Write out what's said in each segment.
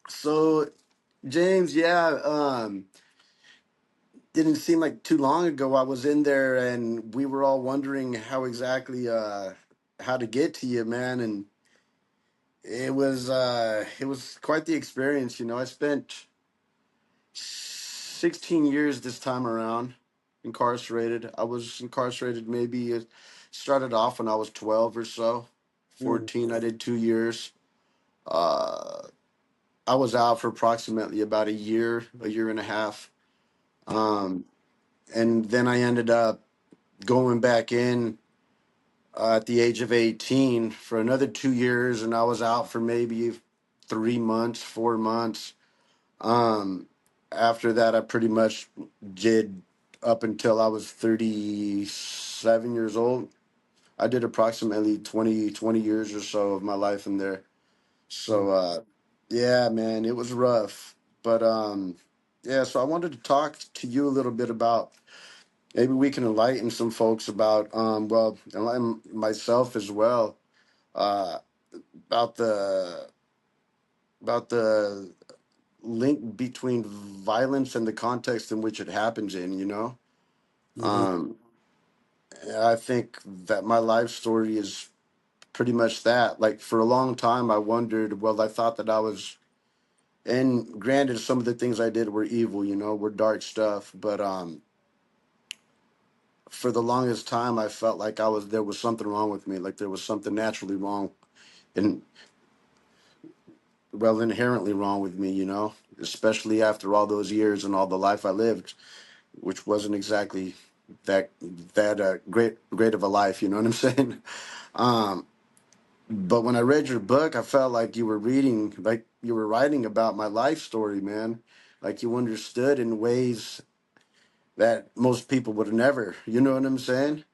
So, James, yeah, didn't seem like too long ago I was in there and we were all wondering how exactly how to get to you, man, and it was quite the experience, you know. I spent 16 years this time around incarcerated. I was incarcerated maybe started off when I was 12 or so. Mm. 14, I did 2 years. Uh I was out for approximately about a year and a half. Um, and then I ended up going back in at the age of 18 for another 2 years, and I was out for maybe 3 months, 4 months. Um, After that, I pretty much did up until I was 37 years old. I did approximately 20 years or so of my life in there. So, Mm. yeah, man, it was rough. But, yeah, so I wanted to talk to you a little bit about maybe we can enlighten some folks about, well, enlighten myself as well, uh, about the link between violence and the context in which it happens in, you know? Hmm. Um, I think that my life story is pretty much that. Like, for a long time, I wondered, well, I thought that I was, and granted, some of the things I did were evil, you know, were dark stuff, but, for the longest time, I felt like there was something wrong with me, like there was something naturally wrong and, well, inherently wrong with me, you know, especially after all those years and all the life I lived, which wasn't exactly that great of a life, you know what I'm saying? Um, but when I read your book, I felt like you were writing about my life story, man. Like you understood in ways that most people would never, you know what I'm saying?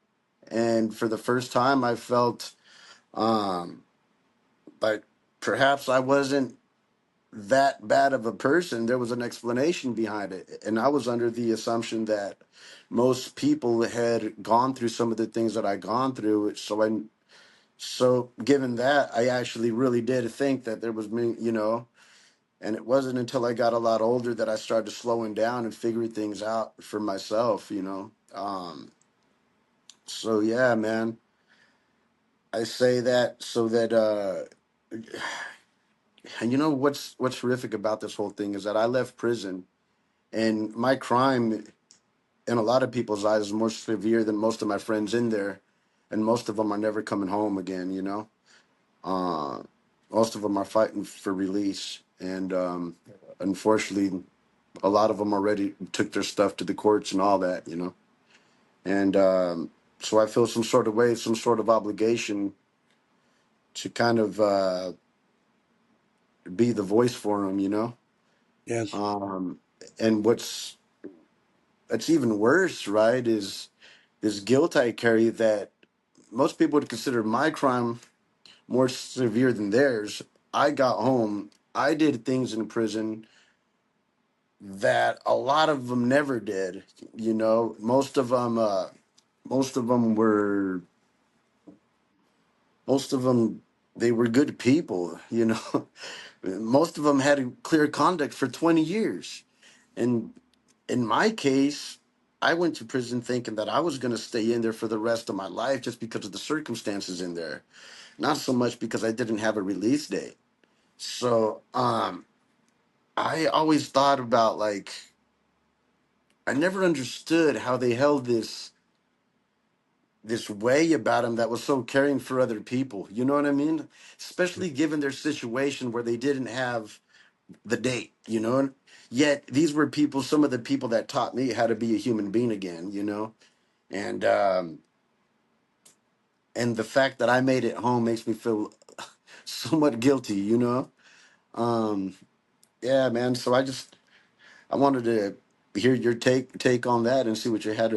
And for the first time, I felt um, like perhaps I wasn't that bad of a person. There was an explanation behind it. And I was under the assumption that most people had gone through some of the things that I gone through. So given that, I actually really did think that there was me, you know, and it wasn't until I got a lot older that I started slowing down and figuring things out for myself, you know. So yeah, man, I say that so that and you know what's horrific about this whole thing is that I left prison and my crime in a lot of people's eyes is more severe than most of my friends in there, and most of them are never coming home again, you know. uh Most of them are fighting for release, and unfortunately a lot of them already took their stuff to the courts and all that, you know. And so I feel some sort of way, some sort of obligation to kind of be the voice for them, you know. Yes. um and that's even worse, right, is this guilt I carry that most people would consider my crime more severe than theirs. I got home. I did things in prison that a lot of them never did. You know, most of them were, most of them, they were good people. You know, most of them had a clear conduct for 20 years. And in my case, I went to prison thinking that I was going to stay in there for the rest of my life just because of the circumstances in there, not so much because I didn't have a release date. So, I always thought about like I never understood how they held this way about them that was so caring for other people. You know what I mean? Especially given their situation where they didn't have the date. You know, yet these were people, some of the people that taught me how to be a human being again. You know, and and the fact that I made it home makes me feel somewhat guilty. You know, um, yeah, man. So I wanted to hear your take on that and see what you had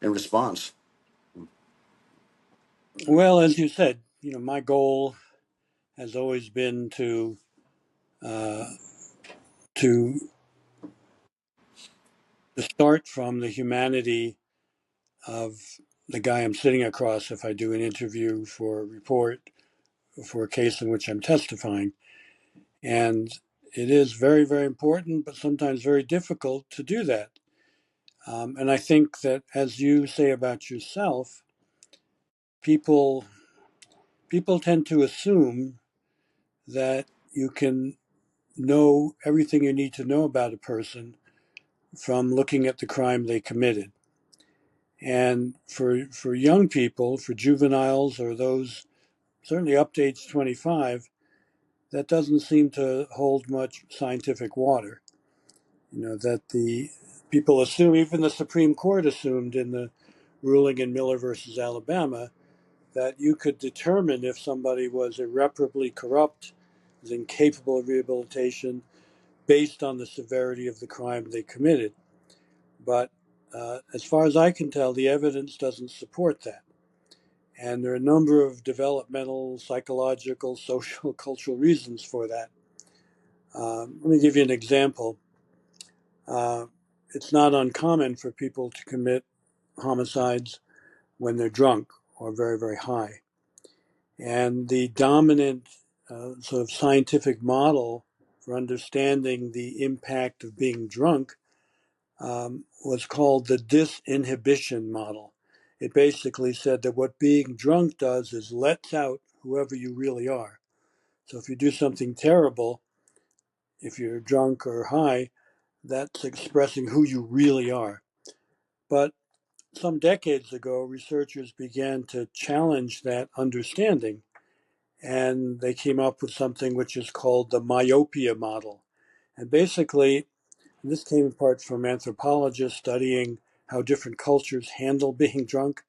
in response. Well, as you said, my goal has always been uh, to to start from the humanity of the guy I'm sitting across if I do an interview for a report for a case in which I'm testifying. And it is very, very important, but sometimes very difficult to do that. And I think that, as you say about yourself, people people tend to assume that you can know everything you need to know about a person from looking at the crime they committed. And for young people, for juveniles or those certainly up to age 25, that doesn't seem to hold much scientific water. That the people assume, even the Supreme Court assumed in the ruling in Miller versus Alabama, that you could determine if somebody was irreparably corrupt, was incapable of rehabilitation, based on the severity of the crime they committed. But as far as I can tell, the evidence doesn't support that. And there are a number of developmental, psychological, social, cultural reasons for that. Let me give you an example. Uh, it's not uncommon for people to commit homicides when they're drunk or very, very high. And the dominant sort of scientific model for understanding the impact of being drunk was called the disinhibition model. It basically said that what being drunk does is lets out whoever you really are. So if you do something terrible, if you're drunk or high, that's expressing who you really are. But some decades ago, researchers began to challenge that understanding, and they came up with something which is called the myopia model. And basically, this came in part from anthropologists studying how different cultures handle being drunk.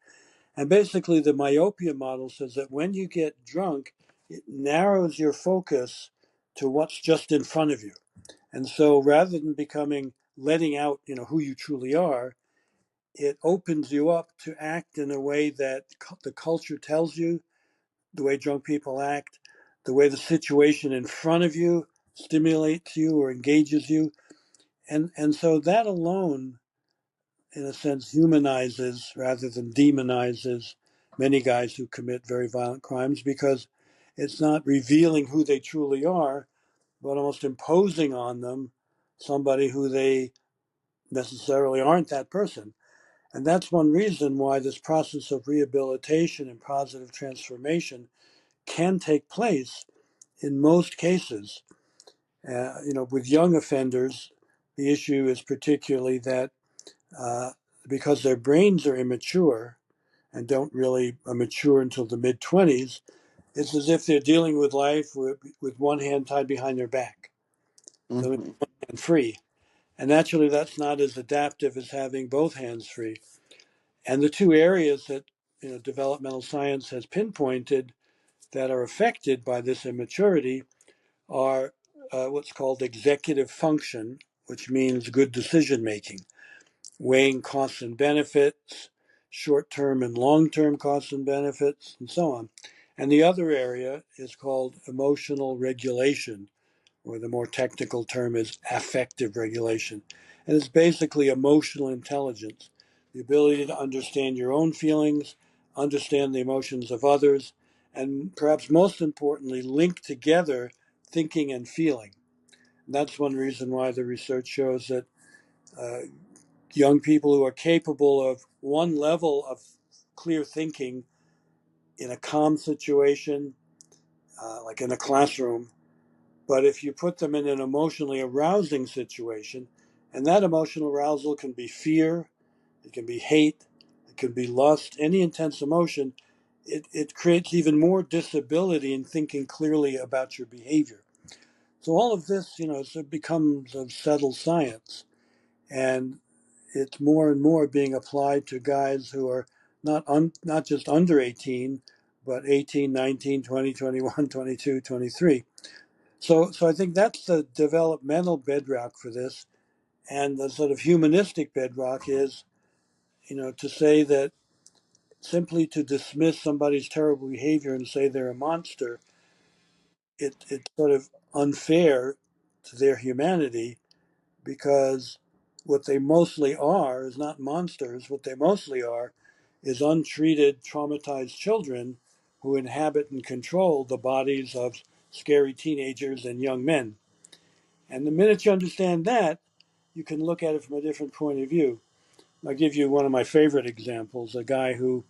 And basically, the myopia model says that when you get drunk, it narrows your focus to what's just in front of you. And so rather than letting out, who you truly are, it opens you up to act in a way that the culture tells you, the way drunk people act, the way the situation in front of you stimulates you or engages you. And so that alone, in a sense, humanizes rather than demonizes many guys who commit very violent crimes, because it's not revealing who they truly are, but almost imposing on them somebody who they necessarily aren't that person. And that's one reason why this process of rehabilitation and positive transformation can take place in most cases. With young offenders, the issue is particularly that uh, because their brains are immature and don't really mature until the mid 20s, it's as if they're dealing with life with one hand tied behind their back, so it's Hmm. one hand free. And naturally, that's not as adaptive as having both hands free. And the two areas that developmental science has pinpointed that are affected by this immaturity are what's called executive function, which means good decision making, weighing costs and benefits, short term and long term costs and benefits, and so on. And the other area is called emotional regulation, or the more technical term is affective regulation. And it's basically emotional intelligence, the ability to understand your own feelings, understand the emotions of others, and perhaps most importantly, link together thinking and feeling. And that's one reason why the research shows that uh, young people who are capable of one level of clear thinking in a calm situation, like in a classroom, but if you put them in an emotionally arousing situation, and that emotional arousal can be fear, it can be hate, it can be lust, any intense emotion, it creates even more disability in thinking clearly about your behavior. So all of this, it becomes a settled science. And it's more and more being applied to guys who are not just under 18, but 18, 19, 20, 21, 22, 23. So I think that's the developmental bedrock for this. And the sort of humanistic bedrock is, to say that simply to dismiss somebody's terrible behavior and say they're a monster, it's sort of unfair to their humanity, because what they mostly are is not monsters. What they mostly are is untreated, traumatized children who inhabit and control the bodies of scary teenagers and young men. And the minute you understand that, you can look at it from a different point of view. I'll give you one of my favorite examples. A guy who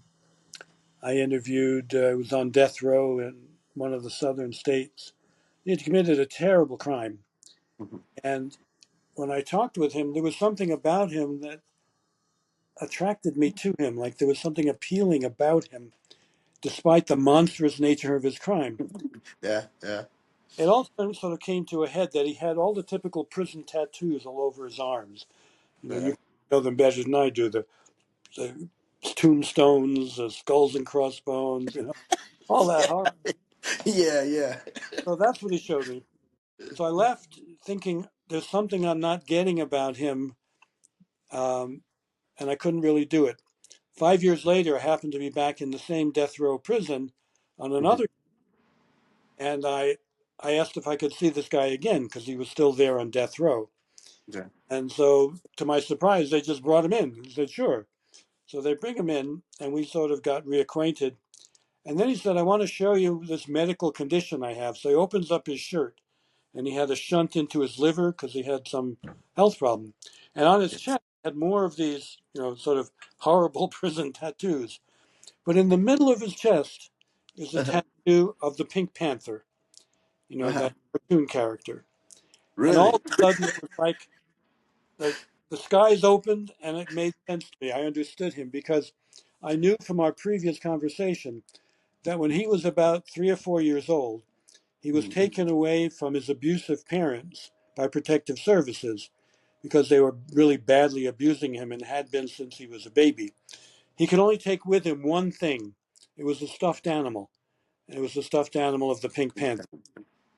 I interviewed was on death row in one of the southern states. He had committed a terrible crime. Mhm. And when I talked with him, there was something about him that attracted me to him. Like there was something appealing about him, despite the monstrous nature of his crime. Yeah, yeah, It also sort of came to a head that he had all the typical prison tattoos all over his arms. You know, yeah, you know them better than I do. The tombstones, the skulls and crossbones, all that horror. yeah, yeah. So that's what he showed me. So I left thinking there's something I'm not getting about him, um, and I couldn't really do it. 5 years later, I happened to be back in the same death row prison on Mhm. another, and I asked if I could see this guy again because he was still there on death row. Yeah. And so, to my surprise, they just brought him in. He said, "Sure." So they bring him in, and we sort of got reacquainted. And then he said, "I want to show you this medical condition I have." So he opens up his shirt, and he had a shunt into his liver because he had some health problem. And on his chest, he had more of these, sort of horrible prison tattoos. But in the middle of his chest is a tattoo of the Pink Panther, Uh-huh. that cartoon character. And all Really? of a sudden, it was like the skies opened and it made sense to me. I understood him because I knew from our previous conversation that when he was about 3 or 4 years old, he was Mhm. taken away from his abusive parents by protective services because they were really badly abusing him and had been since he was a baby. He could only take with him one thing. It was a stuffed animal. And it was the stuffed animal of the Pink Panther.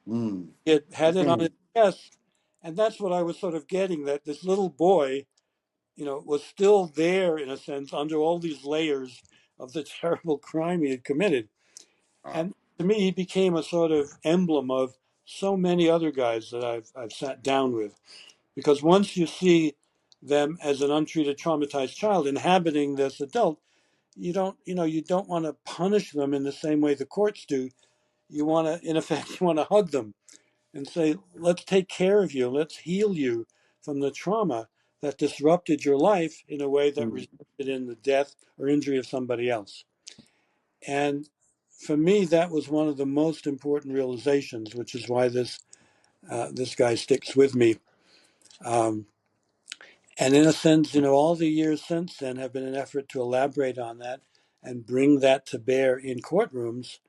Mm. It had it on his Mm. chest, and that's what I was sort of getting, that this little boy, was still there in a sense under all these layers of the terrible crime he had committed. Wow. And to me, he became a sort of emblem of so many other guys that I've sat down with. Because once you see them as an untreated traumatized child inhabiting this adult, you don't want to punish them in the same way the courts do. You want to, in effect, you want to hug them and say, let's take care of you. Let's heal you from the trauma that disrupted your life in a way that Mm. resulted in the death or injury of somebody else. And for me, that was one of the most important realizations, which is why this guy sticks with me. Um, and in a sense, all the years since then have been an effort to elaborate on that and bring that to bear in courtrooms,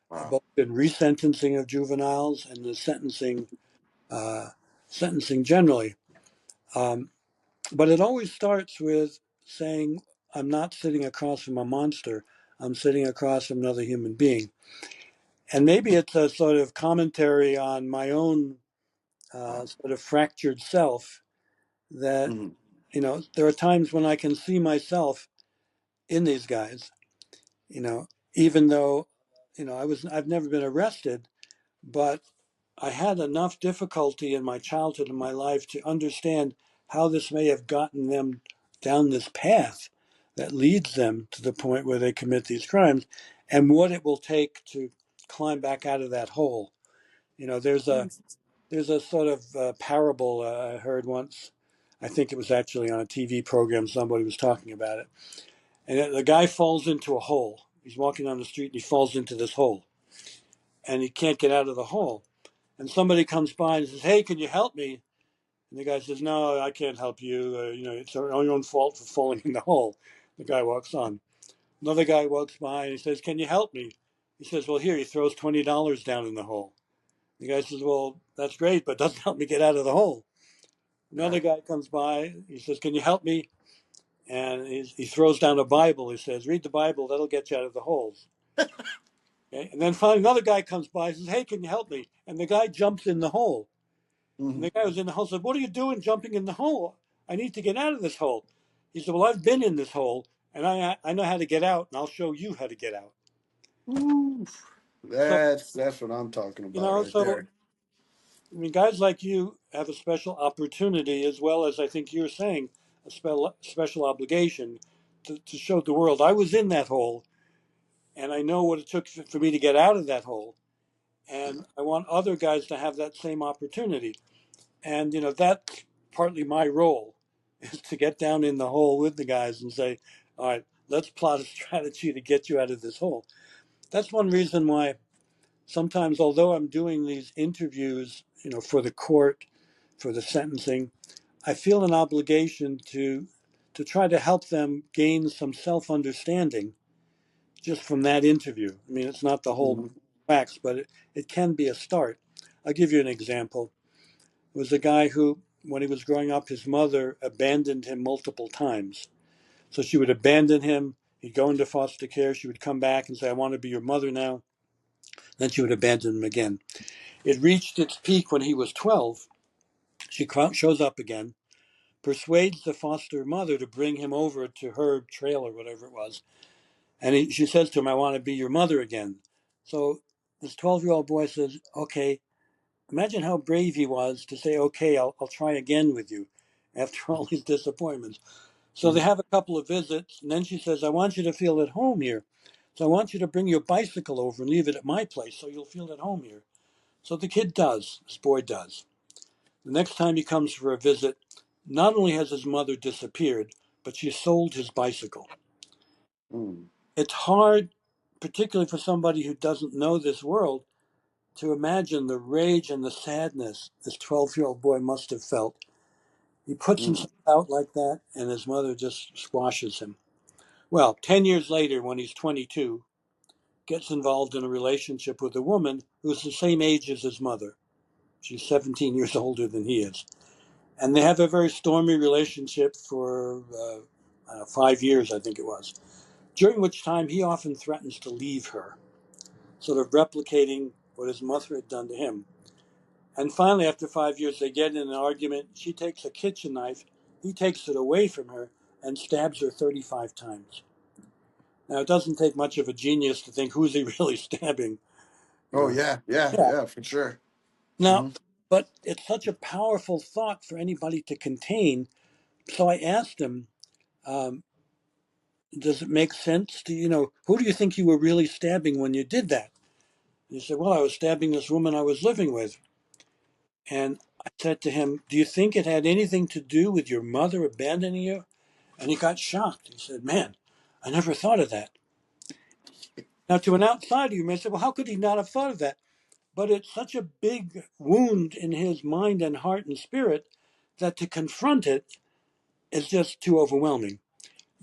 Wow. both in resentencing of juveniles and the uh, sentencing generally. Um, but it always starts with saying, I'm not sitting across from a monster, I'm sitting across from another human being. And maybe it's a sort of commentary on my own Wow. sort of fractured self that, Mhm. there are times when I can see myself in these guys, you know, even though, I've never been arrested, but I had enough difficulty in my childhood and my life to understand how this may have gotten them down this path that leads them to the point where they commit these crimes, and what it will take to climb back out of that hole. There's a sort of parable I heard once. I think it was actually on a TV program. Somebody was talking about it, and the guy falls into a hole. He's walking down the street and he falls into this hole, and he can't get out of the hole. And somebody comes by and says, "Hey, can you help me?" And the guy says, "No, I can't help you. It's your own fault for falling in the hole." The guy walks on. Another guy walks by and he says, "Can you help me?" He says, "Well, here." He throws $20 down in the hole. The guy says, "Well, that's great, but doesn't help me get out of the hole." Yeah. Another guy comes by. He says, "Can you help me?" And he throws down a Bible. He says, "Read the Bible. That'll get you out of the holes." Okay? And then finally, another guy comes by and says, "Hey, can you help me?" And the guy jumps in the hole. And Mhm. the guy who was in the hole said, "What are you doing jumping in the hole? I need to get out of this hole." He said, "Well, I've been in this hole and I know how to get out, and I'll show you how to get out." Ooh. So, That's what I'm talking about right so there. I mean, guys like you have a special opportunity, as well as I think you're saying, a special obligation to show the world I was in that hole and I know what it took for me to get out of that hole. And I want other guys to have that same opportunity. And, that's partly my role is to get down in the hole with the guys and say, all right, let's plot a strategy to get you out of this hole. That's one reason why sometimes, although I'm doing these interviews, for the court, for the sentencing, I feel an obligation to try to help them gain some self-understanding just from that interview. I mean, it's not the whole Hmm. facts, but it can be a start. I'll give you an example. It was a guy who, when he was growing up, his mother abandoned him multiple times. So she would abandon him. He'd go into foster care. She would come back and say, I want to be your mother now. Then she would abandon him again. It reached its peak when he was 12. She shows up again, persuades the foster mother to bring him over to her trailer, whatever it was. And she says to him, I want to be your mother again. So this 12-year-old boy says, okay, imagine how brave he was to say, okay, I'll try again with you after all these disappointments. So they Hmm. have a couple of visits, and then she says, I want you to feel at home here. So I want you to bring your bicycle over and leave it at my place so you'll feel at home here. So the kid does, this boy does. The next time he comes for a visit, not only has his mother disappeared, but she sold his bicycle. Mm. It's hard, particularly for somebody who doesn't know this world, to imagine the rage and the sadness this 12-year-old boy must have felt. He puts Mm. himself out like that, and his mother just squashes him. Well, 10 years later, when he's 22, gets involved in a relationship with a woman who's the same age as his mother. She's 17 years older than he is. And they have a very stormy relationship for 5 years, I think it was, during which time he often threatens to leave her, sort of replicating what his mother had done to him. And finally, after 5 years, they get in an argument. She takes a kitchen knife, he takes it away from her and stabs her 35 times. Now, it doesn't take much of a genius to think who's he really stabbing, you Oh know. yeah, yeah, Yeah. yeah, for sure. Now, Hmm. but it's such a powerful thought for anybody to contain. So I asked him, um, does it make sense to, who do you think you were really stabbing when you did that? And he said, well, I was stabbing this woman I was living with. And I said to him, do you think it had anything to do with your mother abandoning you? And he got shocked. He said, man, I never thought of that. Now, to an outsider, you may say, well, how could he not have thought of that? But it's such a big wound in his mind and heart and spirit that to confront it is just too overwhelming.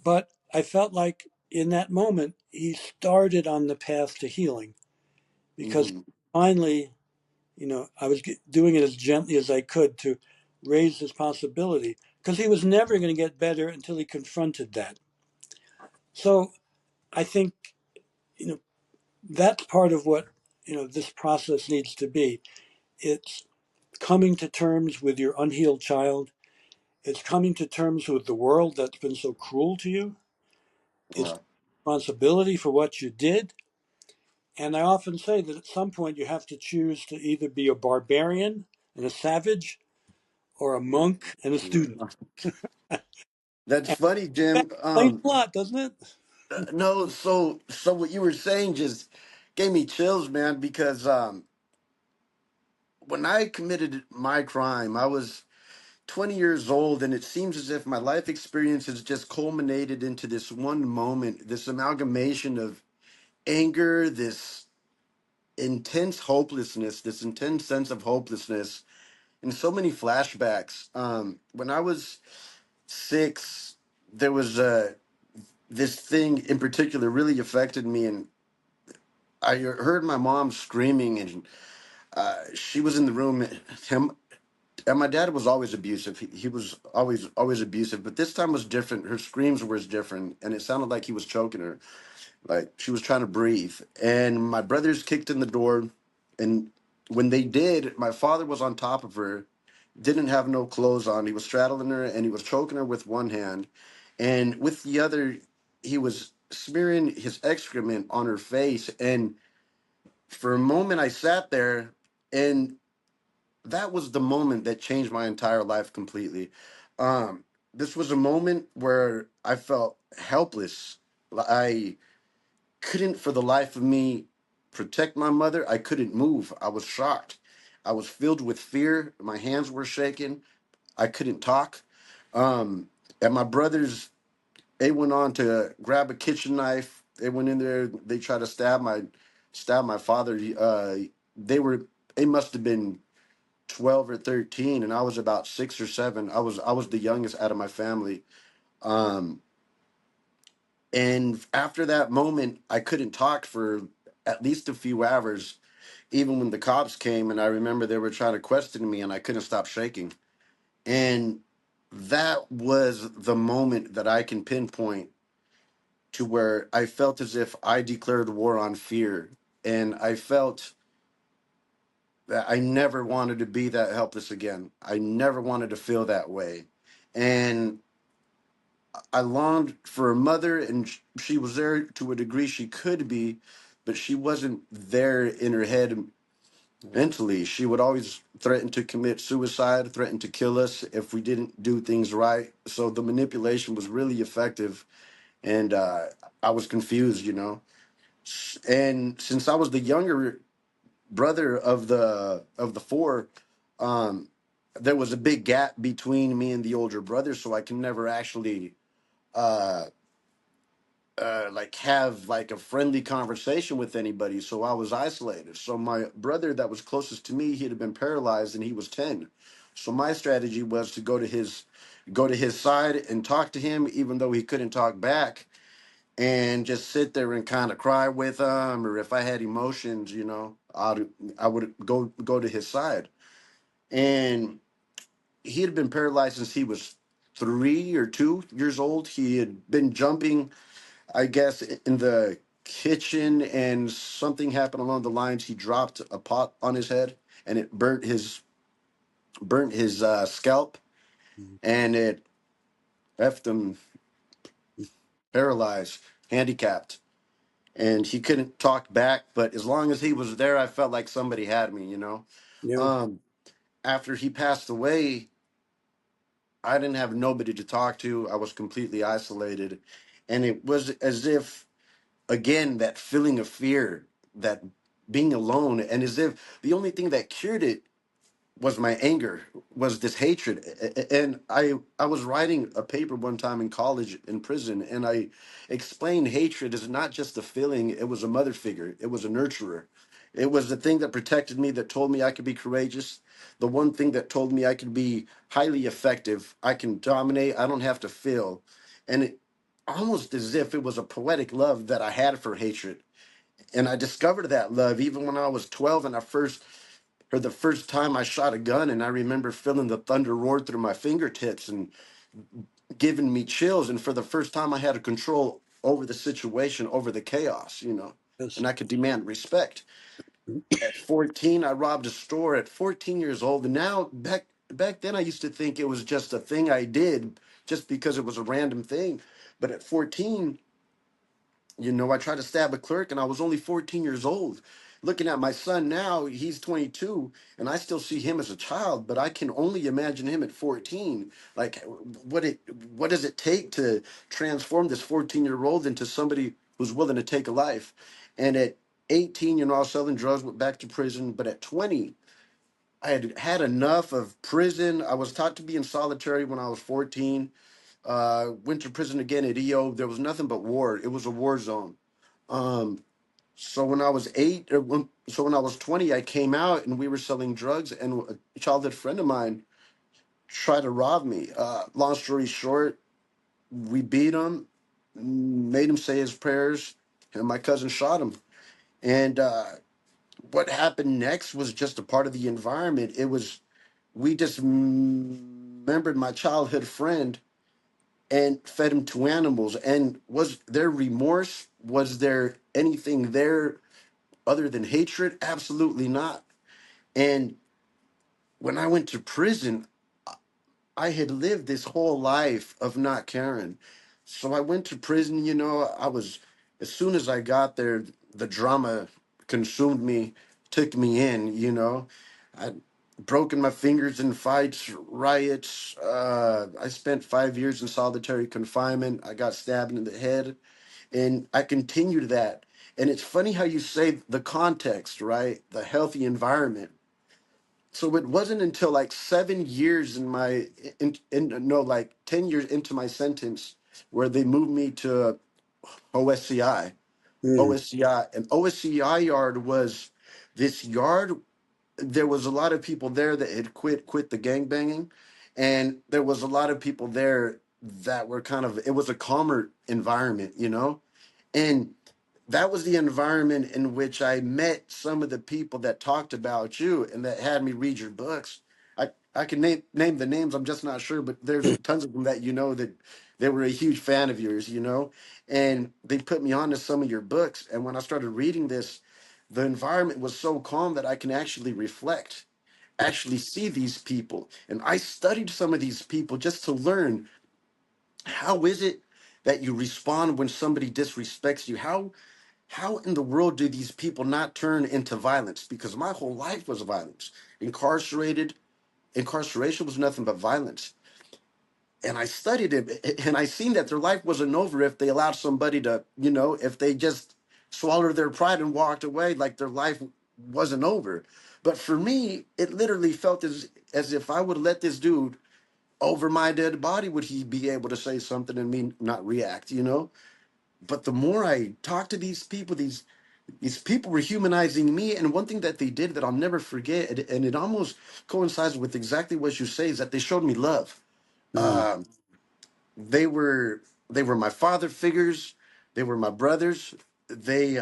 But I felt like in that moment, he started on the path to healing because Hmm. finally, I was doing it as gently as I could to raise his possibility because he was never going to get better until he confronted that. So I think, you know, that's part of what, this process needs to be. It's coming to terms with your unhealed child. It's coming to terms with the world that's been so cruel to you. It's Yeah. responsibility for what you did. And I often say that at some point you have to choose to either be a barbarian and a savage or a monk and a student. That's And funny, that Jim. explains a lot, doesn't it? No, so what you were saying just gave me chills, man, because when I committed my crime, I was 20 years old, and it seems as if my life experience has just culminated into this one moment, this amalgamation of anger, this intense hopelessness, this intense sense of hopelessness, and so many flashbacks. When I was 6, there was this thing in particular really affected me, and I heard my mom screaming, and she was in the room. Him and my dad was always abusive. He was always abusive, but this time was different. Her screams were different, and it sounded like he was choking her, like she was trying to breathe. And my brothers kicked in the door, and when they did, my father was on top of her, didn't have no clothes on. He was straddling her, and he was choking her with one hand, and with the other, he was smearing his excrement on her face. And for a moment, I sat there, and that was the moment that changed my entire life completely. This was a moment where I felt helpless. I couldn't, for the life of me, protect my mother. I couldn't move. I was shocked. I was filled with fear. My hands were shaking. I couldn't talk. And my brothers, they went on to grab a kitchen knife. They went in there. They tried to stab my father. They were. They must have been 12 or 13, and I was about 6 or 7. I was the youngest out of my family. Um, and after that moment, I couldn't talk for at least a few hours, even when the cops came. And I remember they were trying to question me, and I couldn't stop shaking. And that was the moment that I can pinpoint to where I felt as if I declared war on fear. And I felt that I never wanted to be that helpless again. I never wanted to feel that way. And I longed for a mother, and she was there to a degree she could be, but she wasn't there in her head mentally. She would always threaten to commit suicide, threaten to kill us if we didn't do things right. So the manipulation was really effective, and I was confused. And since I was the younger brother of the four, um, there was a big gap between me and the older brother, so I can never actually uh, like have like a friendly conversation with anybody. So I was isolated. So my brother that was closest to me, he'd have been paralyzed, and he was 10. So my strategy was to go to his side and talk to him, even though he couldn't talk back, and just sit there and kind of cry with him. Or if I had emotions, I would go to his side. And he had been paralyzed since he was 3 or 2 years old. He had been jumping, I guess, in the kitchen, and something happened along the lines. He dropped a pot on his head, and it burnt his scalp, and it left him paralyzed, handicapped, and he couldn't talk back. But as long as he was there, I felt like somebody had me. Yeah. Um, After he passed away, I didn't have nobody to talk to. I was completely isolated, and it was as if, again, that feeling of fear, that being alone, and as if the only thing that cured it was my anger, was this hatred. And I was writing a paper one time in college, in prison, and I explained hatred is not just a feeling. It was a mother figure. It was a nurturer. It was the thing that protected me, that told me I could be courageous, the one thing that told me I could be highly effective, I can dominate, I don't have to feel. And it almost as if it was a poetic love that I had for hatred. And I discovered that love even when I was 12, and for the first time I shot a gun, and I remember feeling the thunder roar through my fingertips and giving me chills. And for the first time I had a control over the situation, over the chaos, Yes. and I could demand respect. At 14, I robbed a store at 14 years old. And now, back then, I used to think it was just a thing I did just because it was a random thing. But at 14, I tried to stab a clerk, and I was only 14 years old. Looking at my son now, he's 22, and I still see him as a child, but I can only imagine him at 14. Like, what does it take to transform this 14-year-old into somebody who's willing to take a life? And at 18, I was selling drugs, went back to prison. But at 20, I had had enough of prison. I was taught to be in solitary when I was 14. Went to prison again at EO. There was nothing but war. It was a war zone. Um, so when I was when I was 20, I came out, and we were selling drugs, and a childhood friend of mine tried to rob me. Long story short, we beat him, made him say his prayers, and my cousin shot him. And what happened next was just a part of the environment. We just remembered my childhood friend and fed him to animals. And was there remorse? Was there anything there other than hatred? Absolutely not. And when I went to prison, I had lived this whole life of not caring. So I went to prison, as soon as I got there, the drama consumed me, took me in. I'd broken my fingers in fights, riots. I spent 5 years in solitary confinement. I got stabbed in the head, and I continued that. And it's funny how you say the context, right? The healthy environment. so it wasn't until like 7 years in my in no like 10 years into my sentence where they moved me to OSCI. Mm, OSCI, and OSCI yard was this yard. There was a lot of people there that had quit the gang banging, and there was a lot of people there that were kind of, it was a calmer environment, you know. And that was the environment in which I met some of the people that talked about you and that had me read your books. I can name the names, I'm just not sure, but there's tons of them that you know that they were a huge fan of yours, you know, and they put me on to some of your books. And when I started reading this, the environment was so calm that I can actually reflect, actually see these people. And I studied some of these people just to learn, how is it that you respond when somebody disrespects you? How in the world do these people not turn into violence? Because my whole life was violence. Incarceration was nothing but violence. And I studied it, and I seen that their life wasn't over if they allowed somebody to, you know, if they just swallowed their pride and walked away, like their life wasn't over. But for me, it literally felt as if I would let this dude over my dead body, would he be able to say something and me not react, you know? But the more I talked to these people, these people were humanizing me. And one thing that they did that I'll never forget, and it almost coincides with exactly what you say, is that they showed me love. mm, They were they were my father figures. They were my brothers. They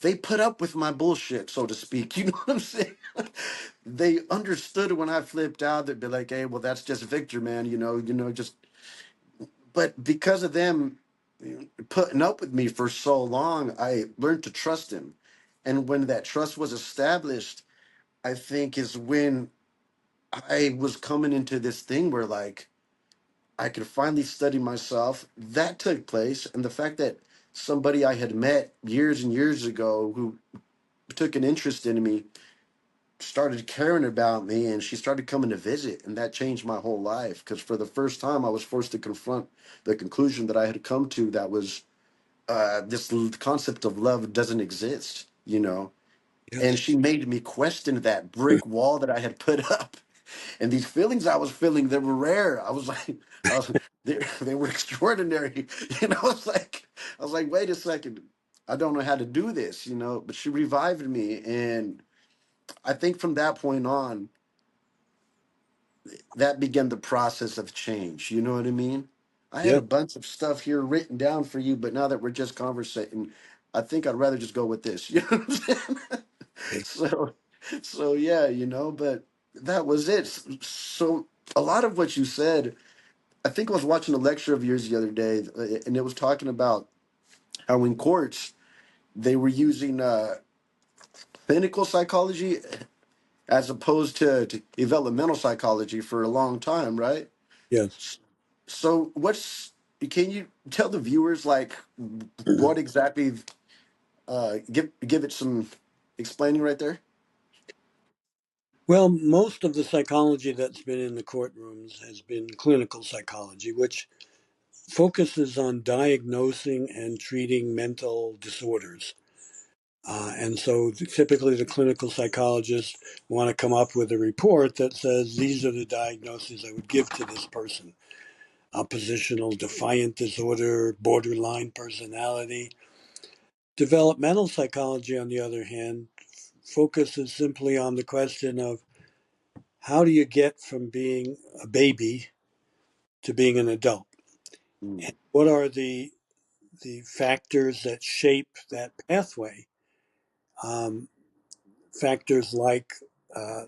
they put up with my bullshit, so to speak. You know what I'm saying? They understood when I flipped out. They'd be like, "Hey, well, that's just Victor, man. Just." But because of them putting up with me for so long, I learned to trust him. And when that trust was established, I think is when I was coming into this thing where like I could finally study myself. That took place. And the fact that somebody I had met years and years ago who took an interest in me started caring about me, and she started coming to visit, and that changed my whole life. Because for the first time I was forced to confront the conclusion that I had come to, that was concept of love doesn't exist, you know. And yes. she made me question that brick wall that I had put up. And these feelings I was feeling, they were rare. I was, they were extraordinary. And I was like, wait a second, I don't know how to do this, you know. But she revived me, and I think from that point on, that began the process of change. You know what I mean? I had Yeah. a bunch of stuff here written down for you, but now that we're just conversating, I think I'd rather just go with this. You know what I'm saying? Okay. so, so yeah, you know. But that was it. So a lot of what you said, I think I was watching a lecture of yours the other day, and it was talking about how in courts they were using clinical psychology as opposed to developmental psychology for a long time, right? Yes. So can you tell the viewers like what exactly give it some explaining right there? Well, most of the psychology that's been in the courtrooms has been clinical psychology, which focuses on diagnosing and treating mental disorders. And so typically the clinical psychologists want to come up with a report that says these are the diagnoses I would give to this person: oppositional defiant disorder, borderline personality. Developmental psychology, on the other hand, focuses simply on the question of how do you get from being a baby to being an adult? Mm, And what are the factors that shape that pathway? Um, Factors like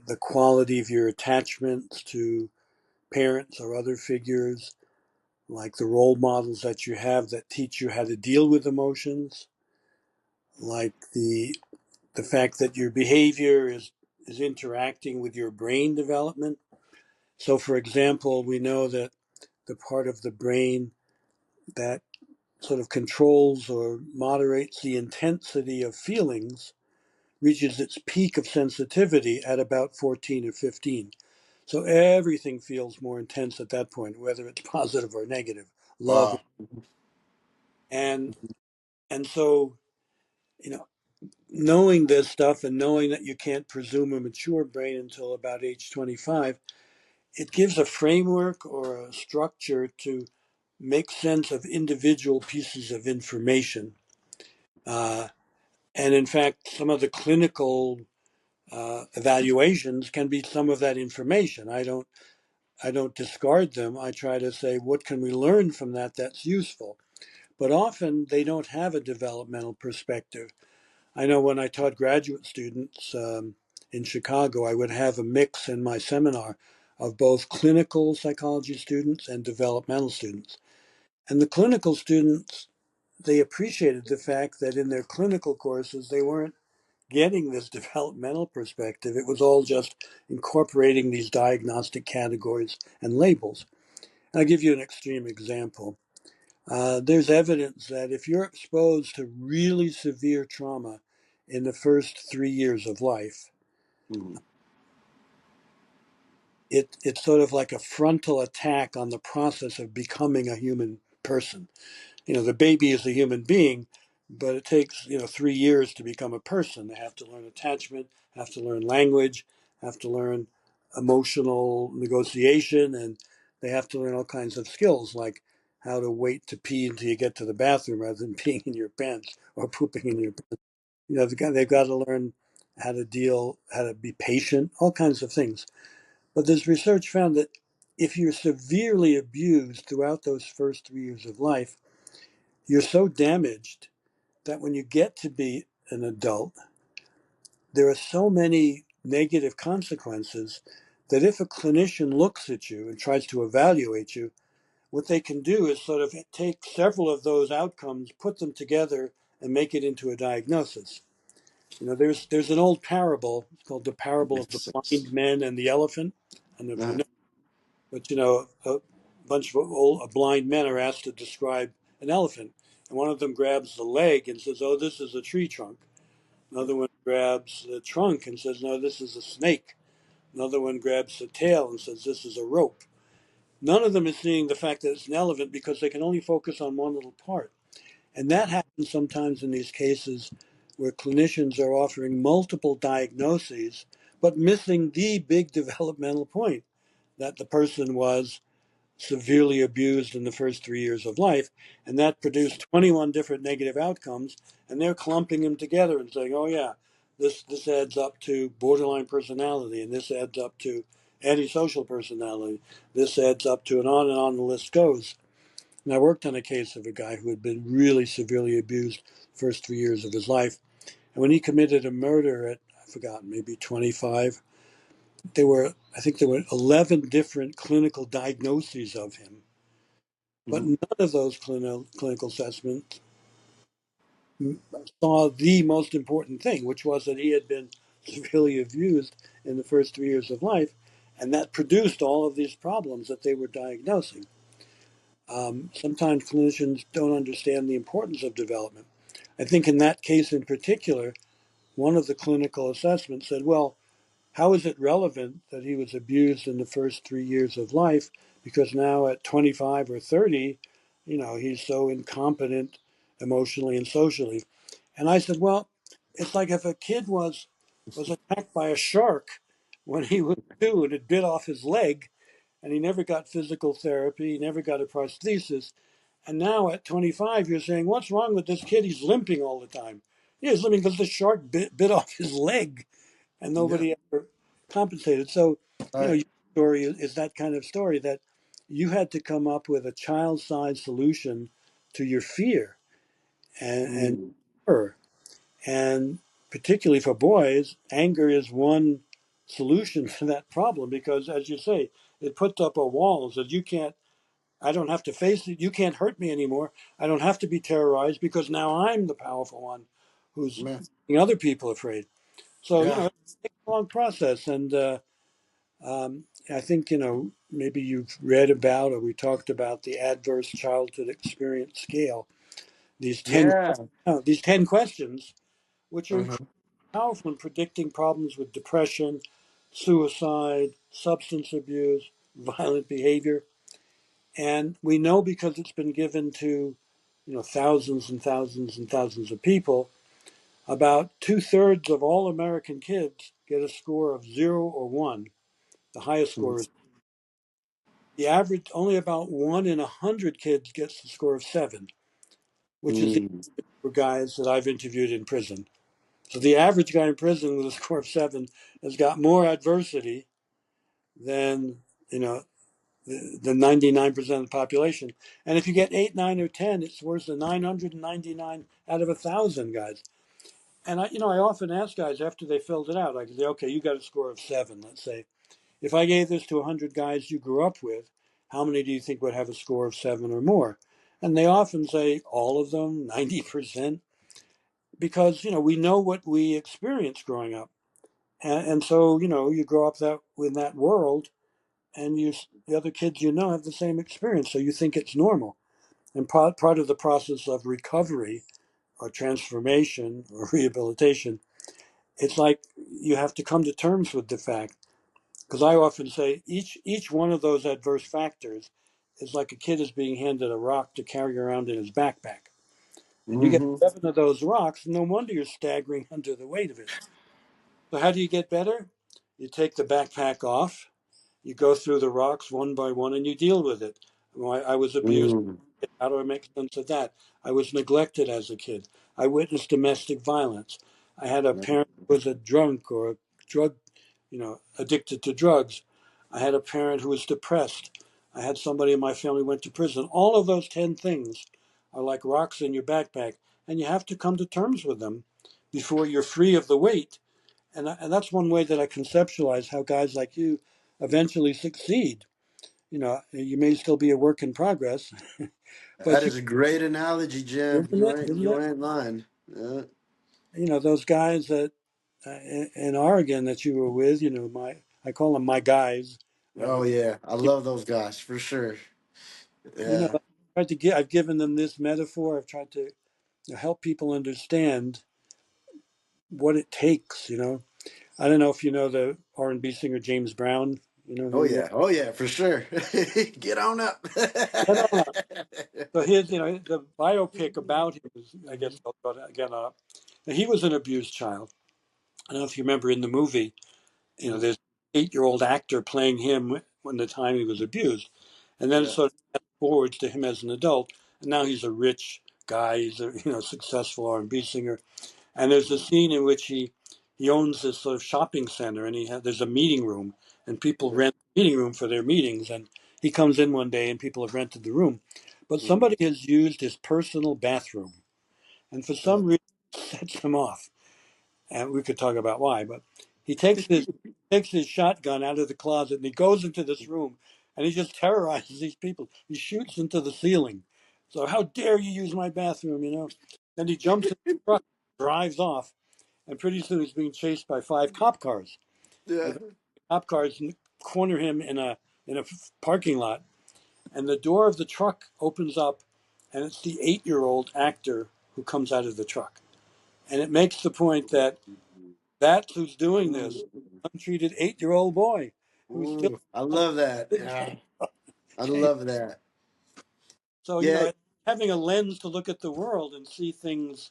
the quality of your attachments to parents or other figures, like the role models that you have that teach you how to deal with emotions, like the fact that your behavior is interacting with your brain development. So, for example, we know that the part of the brain that sort of controls or moderates the intensity of feelings reaches its peak of sensitivity at about 14 or 15. So everything feels more intense at that point, whether it's positive or negative, love. wow. And and so, you know, knowing this stuff and knowing that you can't presume a mature brain until about age 25, it gives a framework or a structure to make sense of individual pieces of information. Uh, and in fact, some of the clinical evaluations can be some of that information. I don't discard them. I try to say, what can we learn from that that's useful? But often they don't have a developmental perspective. I know when I taught graduate students in Chicago, I would have a mix in my seminar of both clinical psychology students and developmental students. And the clinical students, they appreciated the fact that in their clinical courses, they weren't getting this developmental perspective. It was all just incorporating these diagnostic categories and labels. And I'll give you an extreme example. There's evidence that if you're exposed to really severe trauma in the first 3 years of life, Mm-hmm. it's sort of like a frontal attack on the process of becoming a human person. The baby is a human being, but it takes 3 years to become a person. They have to learn attachment, have to learn language, have to learn emotional negotiation, and they have to learn all kinds of skills like how to wait to pee until you get to the bathroom rather than peeing in your pants or pooping in your pants. They've got to learn how to be patient, all kinds of things. But this research found that if you're severely abused throughout those first 3 years of life, you're so damaged that when you get to be an adult, there are so many negative consequences that if a clinician looks at you and tries to evaluate you, what they can do is sort of take several of those outcomes, put them together, and make it into a diagnosis. There's an old parable called the parable of the Makes sense. blind men and the elephant. I don't know if you Uh, know, but a bunch of blind men are asked to describe an elephant, and one of them grabs the leg and says, "Oh, this is a tree trunk." Another one grabs the trunk and says, "No, this is a snake." Another one grabs the tail and says, "This is a rope." None of them is seeing the fact that it's an elephant because they can only focus on one little part. And that happens sometimes in these cases where clinicians are offering multiple diagnoses, but missing the big developmental point that the person was severely abused in the first 3 years of life. And that produced 21 different negative outcomes. And they're clumping them together and saying, oh, yeah, this adds up to borderline personality, and this adds up to antisocial personality. This adds up to, and on the list goes. And I worked on a case of a guy who had been really severely abused the first 3 years of his life. And when he committed a murder at, I forgot, maybe 25, I think there were 11 different clinical diagnoses of him. But mhm. none of those clinical assessments saw the most important thing, which was that he had been severely abused in the first 3 years of life. And that produced all of these problems that they were diagnosing. Sometimes clinicians don't understand the importance of development. I think in that case in particular, one of the clinical assessments said, well, how is it relevant that he was abused in the first 3 years of life? Because now at 25 or 30, he's so incompetent emotionally and socially. And I said, well, it's like if a kid was attacked by a shark when he was 2 and it bit off his leg, and he never got physical therapy, he never got a prosthesis. And now at 25, you're saying, what's wrong with this kid? He's limping all the time. Yeah, he's limping because the shark bit off his leg and Yeah. nobody ever compensated. So, Right. your story is that kind of story that you had to come up with a child-sized solution to your fear and Mm. terror. And particularly for boys, anger is one solution to that problem because, as you say, it puts up a wall and says, I don't have to face it. You can't hurt me anymore. I don't have to be terrorized because now I'm the powerful one who's Man. making other people afraid. So, Yeah. it's a long process. And I think, maybe you've read about or we talked about the adverse childhood experience scale, these 10, Yeah. these 10 questions, which are Uh-huh. powerful in predicting problems with depression, suicide, substance abuse, violent behavior. And we know because it's been given to, thousands and thousands and thousands of people, About two-thirds of all American kids get a score of 0 or 1. The highest score is the average. Only about 1 in 100 kids gets the score of 7, which is the Mm. for guys that I've interviewed in prison. So the average guy in prison with a score of 7 has got more adversity than you know the 99% of the population. And if you get 8, 9, or 10, it's worse than 999 out of 1,000 guys. And I often ask guys after they filled it out, I say, okay, you got a score of 7, let's say. If I gave this to 100 guys you grew up with, how many do you think would have a score of 7 or more? And they often say all of them, 90%, because we know what we experienced growing up, and so you grow up that in that world, and the other kids have the same experience, so you think it's normal. And part of the process of recovery or transformation or rehabilitation, it's like you have to come to terms with the fact, because I often say each one of those adverse factors is like a kid is being handed a rock to carry around in his backpack. And you get Hmm. 7 of those rocks, no wonder you're staggering under the weight of it. So how do you get better? You take the backpack off, you go through the rocks one by one, and you deal with it. Well, I was abused. Mm. How do I make sense of that? I was neglected as a kid. I witnessed domestic violence. I had a parent who was a drunk or a drug, addicted to drugs. I had a parent who was depressed. I had somebody in my family who went to prison. All of those 10 things are like rocks in your backpack, and you have to come to terms with them before you're free of the weight. And that's one way that I conceptualize how guys like you eventually succeed. You may still be a work in progress, That but is a great analogy, Jim. isn't it? Isn't You it? ain't lying. Yeah. Those guys that in Oregon that you were with, I call them my guys. Oh Because yeah, I love those guys for sure. Yeah. I tried to I've given them this metaphor. I've tried to help people understand what it takes. I don't know if you know the R&B singer James Brown. You know who Oh he is? yeah. Oh yeah, for sure. Get on up. Get on up. So his, the biopic about him is, I guess, I'll go to, get up. Now, he was an abused child. I don't know if you remember in the movie, there's an 8-year-old actor playing him when the time he was abused. And then it Yeah. sort of fast forwards to him as an adult. And now he's a rich guy. He's a successful R&B singer. And there's a scene in which he owns this sort of shopping center, and there's a meeting room, and people Yeah. rent the meeting room for their meetings. And he comes in one day, and people have rented the room, but Mhm. somebody has used his personal bathroom, and for Yeah. some reason it sets him off. And we could talk about why, but he takes his shotgun out of the closet and he goes into this room, and he just terrorizes these people. He shoots into the ceiling. So how dare you use my bathroom? Then he jumps in the truck, drives off, and pretty soon he's being chased by 5 cop cars. Yeah. The cop cars corner him in a parking lot, and the door of the truck opens up, and it's the 8-year-old actor who comes out of the truck. And it makes the point that that's who's doing this, untreated 8-year-old boy who's still Ooh, I love that. Yeah. I okay. love that. So Yeah. having a lens to look at the world and see things,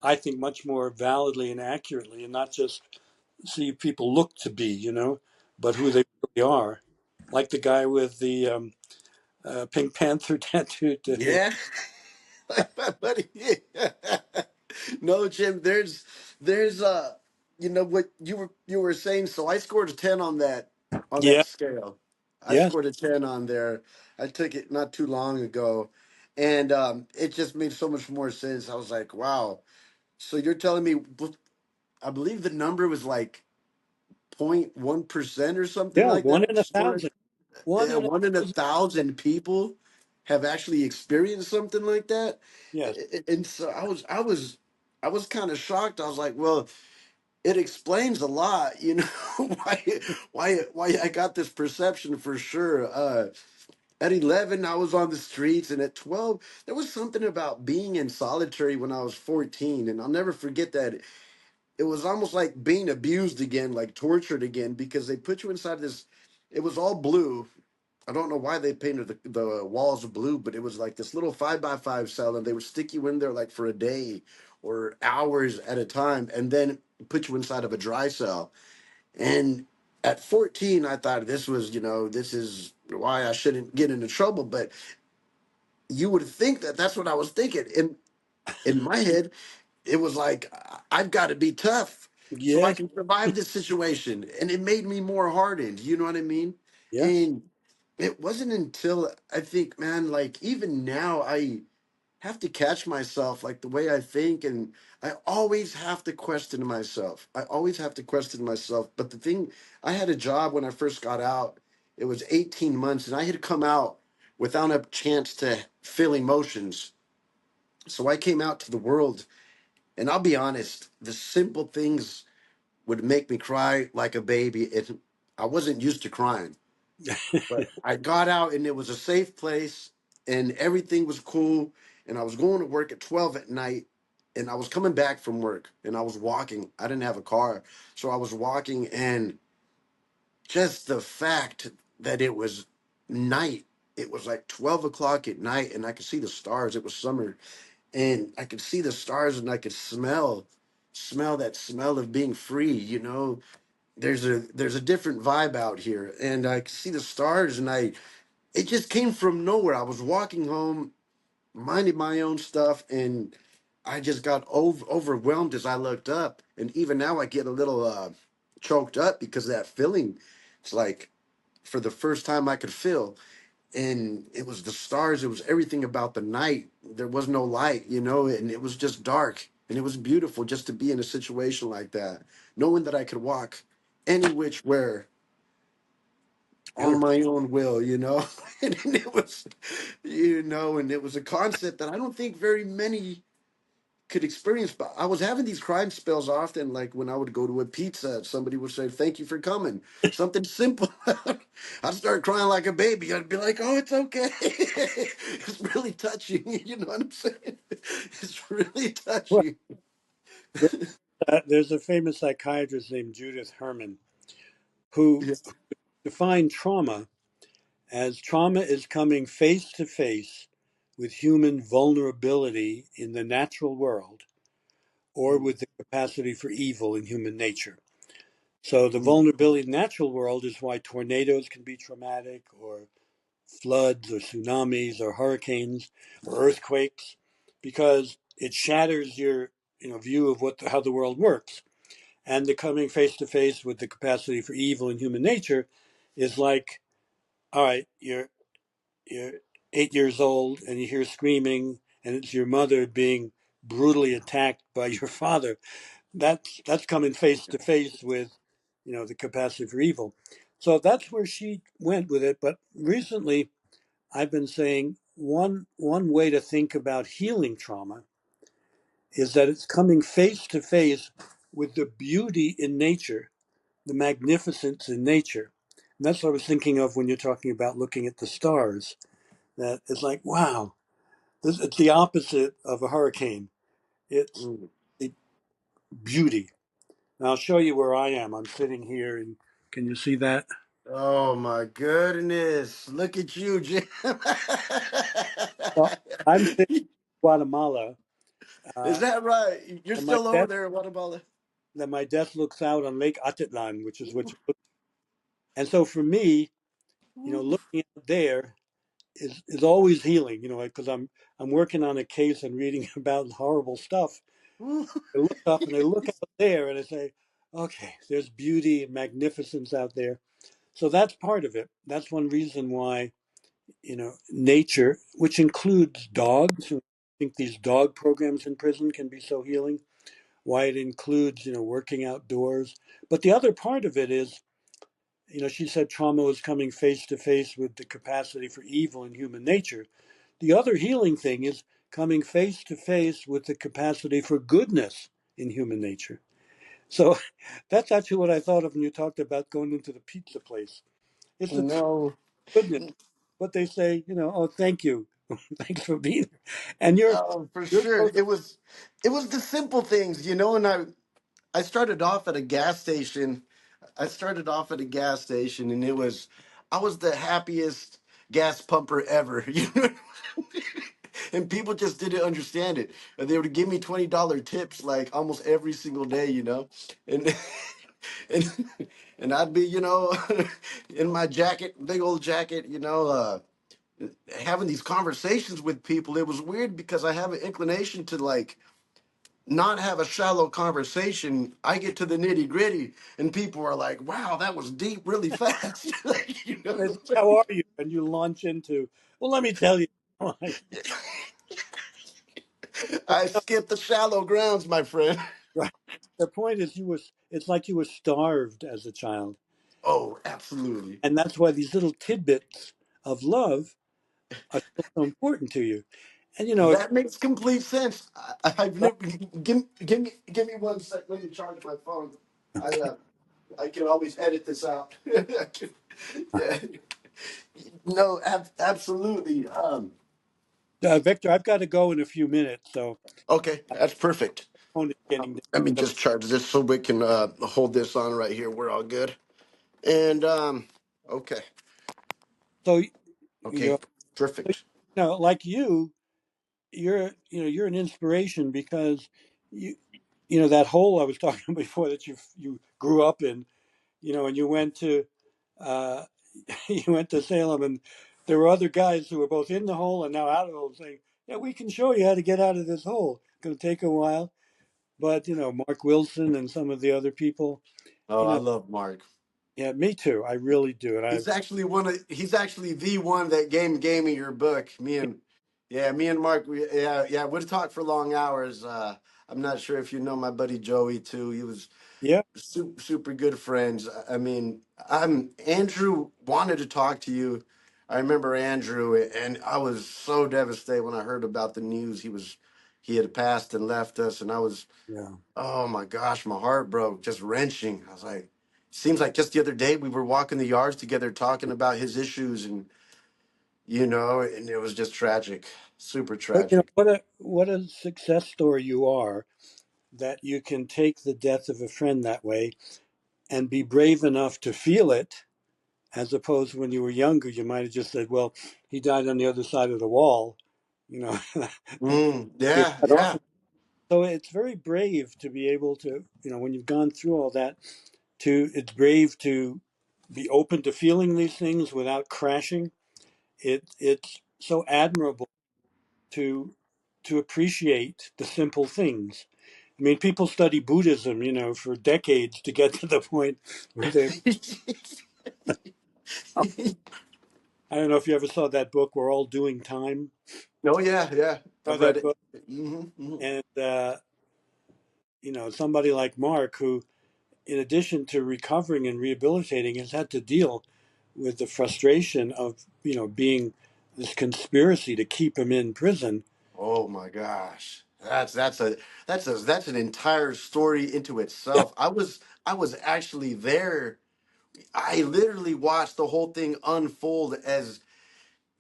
I think, much more validly and accurately, and not just see people look to be, but who they really are. Like the guy with the Pink Panther tattooed to his. Yeah. Like my buddy. No, Jim, there's what you were saying, so I scored a 10 on that Yeah. scale. I Yes. scored a 10 on there. I took it not too long ago, and it just made so much more sense. I was like, wow. So you're telling me I believe the number was like 0.1% or something Yeah. like One that. in a Scored. thousand. One Yeah, in a 1 in 1,000 people have actually experienced something like that. yes. And so I was kind of shocked. I was like, well, it explains a lot, why I got this perception for sure. At 11, I was on the streets, and at 12, there was something about being in solitary when I was 14, and I'll never forget that. It was almost like being abused again, like tortured again, because they put you inside this. It was all blue, I don't know why they painted the walls blue, but it was like this little 5x5 cell, and they would stick you in there like for a day or hours at a time, and then put you inside of a dry cell. And at 14, I thought this was, this is why I shouldn't get into trouble. But you would think that that's what I was thinking. In my head, it was like I've got to be tough so I Yes, can survive this situation, and it made me more hardened. You know what I mean? yes. And it wasn't until I think, man, like even now, I have to catch myself, like the way I think, and I always have to question myself. I always have to question myself. But the thing, I had a job when I first got out. It was 18 months, and I had come out without a chance to feel emotions. So I came out to the world, and I'll be honest, the simple things would make me cry like a baby. I wasn't used to crying, but I got out, and it was a safe place, and everything was cool. And I was going to work at 12 at night, and I was coming back from work, and I was walking. I didn't have a car, so I was walking, and just the fact that it was night, it was like 12 o'clock at night, and I could see the stars. It was summer, and I could see the stars, and I could smell that smell of being free. There's a different vibe out here, and I could see the stars, and it just came from nowhere. I was walking home, minding my own stuff, and I just got overwhelmed as I looked up. And even now, I get a little choked up because of that feeling. It's like for the first time I could feel, and it was the stars. It was everything about the night. There was no light, and it was just dark. And it was beautiful just to be in a situation like that, knowing that I could walk any which where on Beautiful. my own will, and it was, and it was a concept that I don't think very many could experience. But I was having these crime spells often, like when I would go to a pizza, somebody would say, "Thank you for coming." Something simple. I'd start crying like a baby. I'd be like, "Oh, it's okay." It's really touching. You know what I'm saying? It's really Well, touching. there's a famous psychiatrist named Judith Herman who Yeah. defined trauma is coming face to face with human vulnerability in the natural world or Mm, with the capacity for evil in human nature. So the mm, vulnerability in the natural world is why tornadoes can be traumatic, or floods, or tsunamis, or hurricanes, or earthquakes, because it shatters your view of how the world works. And the coming face to face with the capacity for evil in human nature is like, all right, you're 8 years old and you hear screaming, and it's your mother being brutally attacked by your father. That's coming face to face with the capacity for evil. So that's where she went with it. But recently I've been saying one way to think about healing trauma is that it's coming face to face with the beauty in nature, the magnificence in nature. And that's what I was thinking of when you're talking about looking at the stars. That it's like, wow, it's the opposite of a hurricane. It's mm. the beauty. And I'll show you where I am. I'm sitting here, and can you see that? Oh my goodness! Look at you, Jim. Well, I'm sitting in Guatemala, Is uh, that right? You're and my still over desk, there in Guatemala? my desk looks out on Lake Atitlan, which is what you look. And so for me, Ooh, looking out there is always healing. Because I'm working on a case and reading about horrible stuff. ooh. I look up and I look out there and I say, okay, there's beauty and magnificence out there. So that's part of it. That's one reason why, nature, which includes dogs. I think these dog programs in prison can be so healing. Why it includes, working outdoors. But the other part of it is, she said trauma was coming face to face with the capacity for evil in human nature. The other healing thing is coming face to face with the capacity for goodness in human nature. So that's actually what I thought of when you talked about going into the pizza place. It's the No, goodness. What they say, oh, thank you. Thanks for being here. And oh, for you're sure. so It was the simple things, and I started off at a gas station. I started off at a gas station, and it was I was the happiest gas pumper ever. You know, and people just didn't understand it. And they would give me $20 tips like almost every single day. You know, and and and I'd be, in my jacket, big old jacket. Having these conversations with people. It was weird because I have an inclination to like not have a shallow conversation. I get to the nitty gritty, and people are like, "Wow, that was deep, really fast." Like, It's, how are you? And you launch into, well, let me tell you. I skipped the shallow grounds, my friend. Right. The point is, it's like you were starved as a child. Oh, absolutely. And that's why these little tidbits of love are so important to you. And, That makes complete sense. I've never give me 1 sec. Let me charge my phone. I uh, I can always edit this out. Yeah. No, absolutely. Victor, I've got to go in a few minutes. So Okay, that's perfect. phone is getting Let me down. just charge this so we can hold this on right here. We're all good. And okay, So, you okay, know, perfect. like you're an inspiration because you, that hole I was talking about before that you grew up in, and you went to, uh, you went to Salem, and there were other guys who were both in the hole and now out of the hole saying, "Yeah, we can show you how to get out of this hole. It's going to take a while." But Mark Wilson and some of the other people, Oh, you I know, love Mark. yeah, me too. I really do, and He's actually the one that gave me your book. Me and Mark. We'd talk for long hours. I'm not sure if you know my buddy Joey too. He was yeah, super, super good friends. I mean, Andrew wanted to talk to you. I remember Andrew, and I was so devastated when I heard about the news. He had passed and left us, and I was, yeah. oh my gosh, my heart broke, just wrenching. I was like, seems like just the other day we were walking the yards together talking about his issues, and it was just tragic, super But tragic. what a success story you are that you can take the death of a friend that way and be brave enough to feel it, as opposed when you were younger, you might have just said, "Well, he died on the other side of the wall," you know. You're Yeah, cut off. yeah. So it's very brave to be able to, when you've gone through all that, it's brave to be open to feeling these things without crashing. It's so admirable to appreciate the simple things. I mean, people study Buddhism, for decades to get to the point where they. I don't know if you ever saw that book. We're all doing time. Oh yeah, yeah. Saw I've read that it. book, Hmm. and somebody like Mark, who, in addition to recovering and rehabilitating, has had to deal with the frustration of being this conspiracy to keep him in prison. Oh my gosh. That's an entire story into itself. I was actually there. I literally watched the whole thing unfold as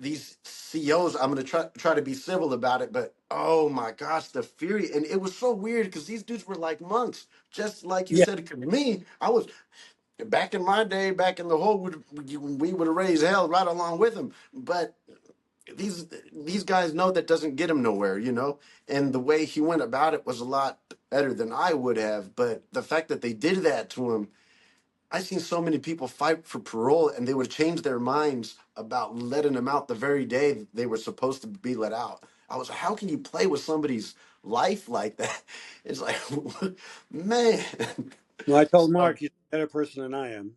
these CEOs. I'm gonna try to be civil about it, but oh my gosh, the fury. And it was so weird because these dudes were like monks, just like you Yeah, said. 'Cause me, I was back in my day, back in the whole, we would have raised hell right along with them. But these guys know that doesn't get him nowhere. And the way he went about it was a lot better than I would have. But the fact that they did that to him, I've seen so many people fight for parole, and they would change their minds about letting them out the very day they were supposed to be let out. I was like, how can you play with somebody's life like that? It's like, man. well, I told So, Mark he's a better person than I am.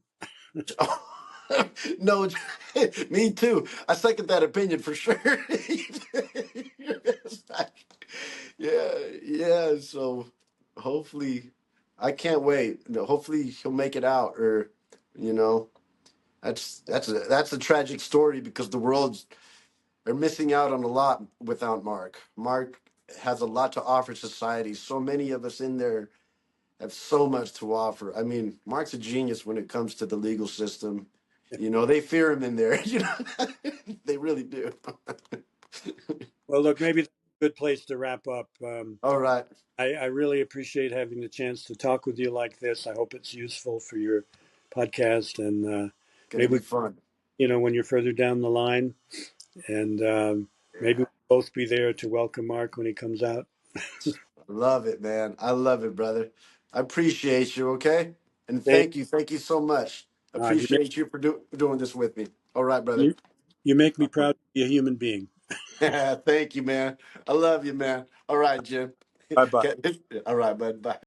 no, me too. I second that opinion for sure. It's like, yeah, yeah. So hopefully, I can't wait. No, hopefully he'll make it out, or you know, that's a tragic story because the world's are missing out on a lot without Mark. Mark has a lot to offer society. So many of us in there have so much to offer. I mean, Mark's a genius when it comes to the legal system. They fear him in there. They really do. Well, look, maybe that's a good place to wrap up. All right. I really appreciate having the chance to talk with you like this. I hope it's useful for your podcast, and Gonna maybe be fun. when you're further down the line, and maybe we'll both be there to welcome Mark when he comes out. Love it, man. I love it, brother. I appreciate you, okay? And Hey, thank you so much. you make Appreciate you for doing this with me. All right, brother. you, you make me proud to be a human being. Thank you, man. I love you, man. All right, Jim. Bye bye. Okay. All right, bud. Bye.